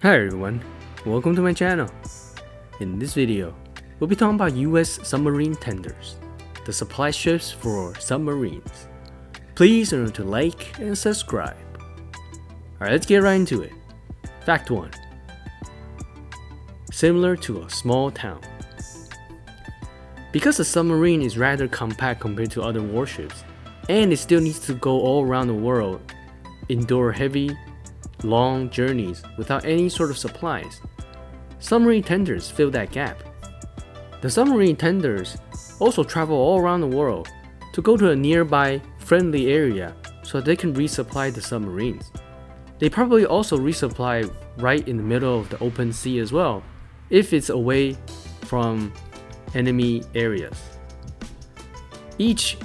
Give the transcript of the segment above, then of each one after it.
Hi everyone, welcome to my channel. In this video, we'll be talking about US submarine tenders, the supply ships for submarines. Please remember to like and subscribe. Alright, let's get right into it. Fact 1. Similar to a small town. Because a submarine is rather compact compared to other warships, and it still needs to go all around the world, endure heavy, long journeys without any sort of supplies, submarine tenders fill that gap. The submarine tenders also travel all around the world to go to a nearby friendly area so they can resupply the submarines. They probably also resupply right in the middle of the open sea as well, if it's away from enemy areas. Each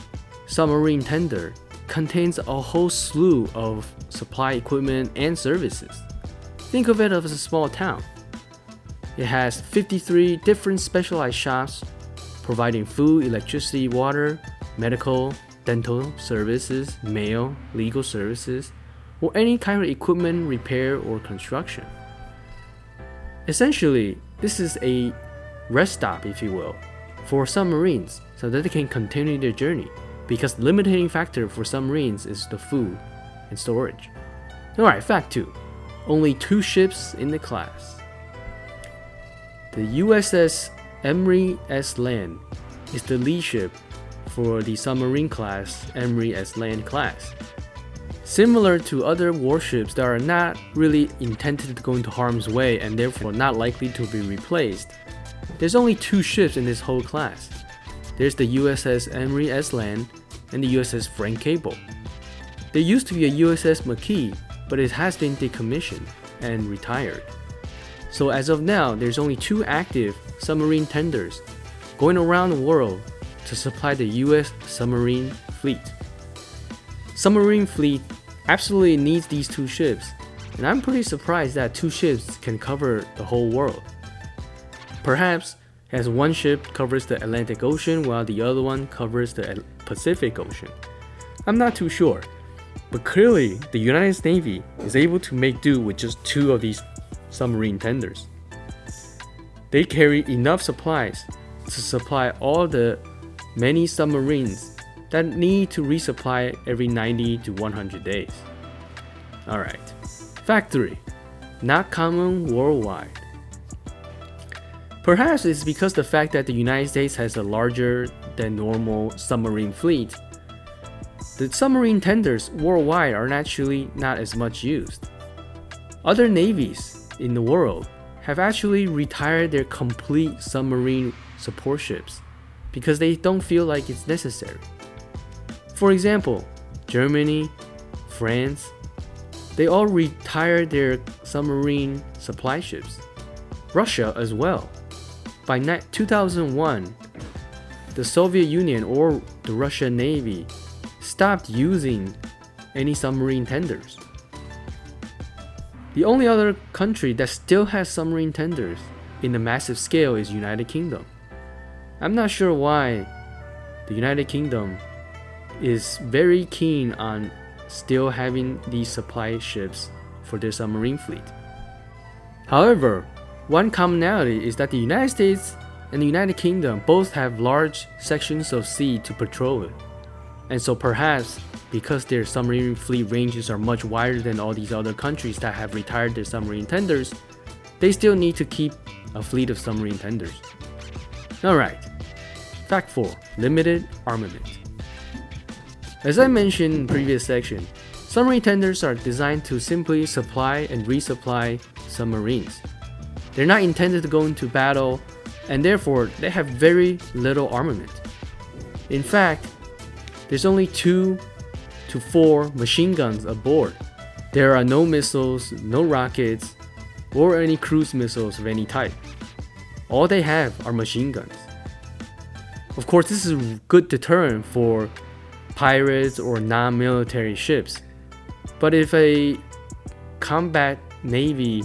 submarine tender contains a whole slew of supply equipment and services. Think of it as a small town. It has 53 different specialized shops providing food, electricity, water, medical, dental services, mail, legal services, or any kind of equipment repair or construction. Essentially, this is a rest stop, if you will, for submarines so that they can continue their journey, because the limiting factor for submarines is the food and storage. Alright, fact 2. Only 2 ships in the class. The USS Emory S land is the lead ship for the submarine class Emory S land class. Similar to other warships that are not really intended to go into harm's way and therefore not likely to be replaced, there's only 2 ships in this whole class. There's the USS Emory S land and the USS Frank Cable. There used to be a USS McKee, but it has been decommissioned and retired. So as of now, there's only 2 active submarine tenders going around the world to supply the US submarine fleet. Submarine fleet absolutely needs these 2 ships, and I'm pretty surprised that 2 ships can cover the whole world. Perhaps as one ship covers the Atlantic Ocean while the other one covers the Pacific Ocean. I'm not too sure, but clearly the United States Navy is able to make do with just 2 of these submarine tenders. They carry enough supplies to supply all the many submarines that need to resupply every 90 to 100 days. Alright, fact 3. Not common worldwide. Perhaps it's because the fact that the United States has a larger than normal submarine fleet. The submarine tenders worldwide are naturally not as much used. Other navies in the world have actually retired their complete submarine support ships because they don't feel like it's necessary. For example, Germany, France, they all retired their submarine supply ships. Russia as well. By 2001, the Soviet Union or the Russian Navy stopped using any submarine tenders. The only other country that still has submarine tenders in a massive scale is United Kingdom. I'm not sure why the United Kingdom is very keen on still having these supply ships for their submarine fleet. However, one commonality is that the United States and the United Kingdom both have large sections of sea to patrol it. And so perhaps because their submarine fleet ranges are much wider than all these other countries that have retired their submarine tenders, they still need to keep a fleet of submarine tenders. Alright, fact 4. Limited armament. As I mentioned in the previous section, submarine tenders are designed to simply supply and resupply submarines. They're not intended to go into battle, and therefore they have very little armament. In fact, there's only 2 to 4 machine guns aboard. There are no missiles, no rockets, or any cruise missiles of any type. All they have are machine guns. Of course, this is a good deterrent for pirates or non-military ships. But if a combat navy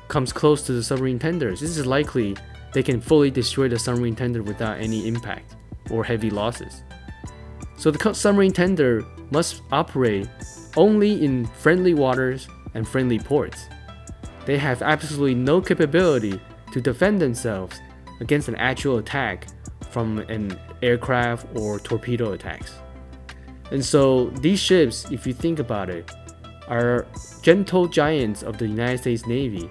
comes close to the submarine tenders, this is likely they can fully destroy the submarine tender without any impact or heavy losses. So the submarine tender must operate only in friendly waters and friendly ports. they have absolutely no capability to defend themselves against an actual attack from an aircraft or torpedo attacks. And so these ships, if you think about it, are gentle giants of the United States Navy,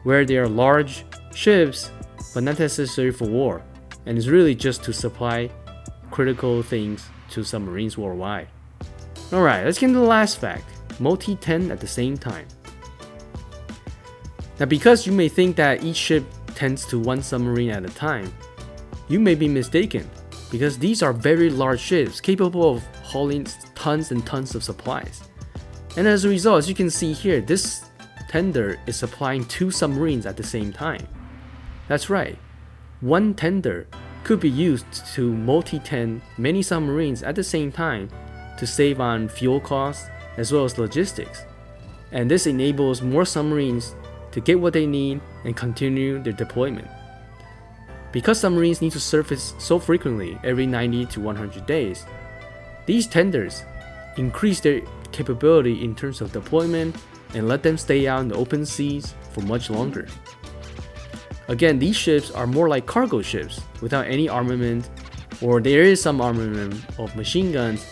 where they are large ships but not necessary for war, and it's really just to supply critical things to submarines worldwide. Alright, let's get into the last fact: multi-tend at the same time. Now, because you may think that each ship tends to one submarine at a time, you may be mistaken, because these are very large ships capable of hauling tons and tons of supplies. And as a result, as you can see here, this tender is supplying 2 submarines at the same time. That's right, one tender could be used to multi-tend many submarines at the same time to save on fuel costs as well as logistics. And this enables more submarines to get what they need and continue their deployment. Because submarines need to surface so frequently, every 90 to 100 days, these tenders increase their capability in terms of deployment and let them stay out in the open seas for much longer. Again, these ships are more like cargo ships without any armament, or there is some armament of machine guns,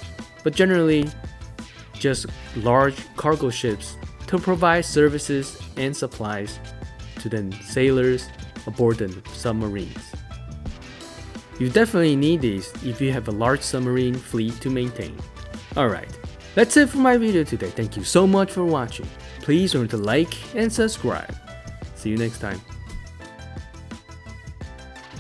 but generally just large cargo ships to provide services and supplies to the sailors aboard the submarines. You definitely need these if you have a large submarine fleet to maintain. Alright, that's it for my video today. Thank you so much for watching. Please remember to like and subscribe. See you next time.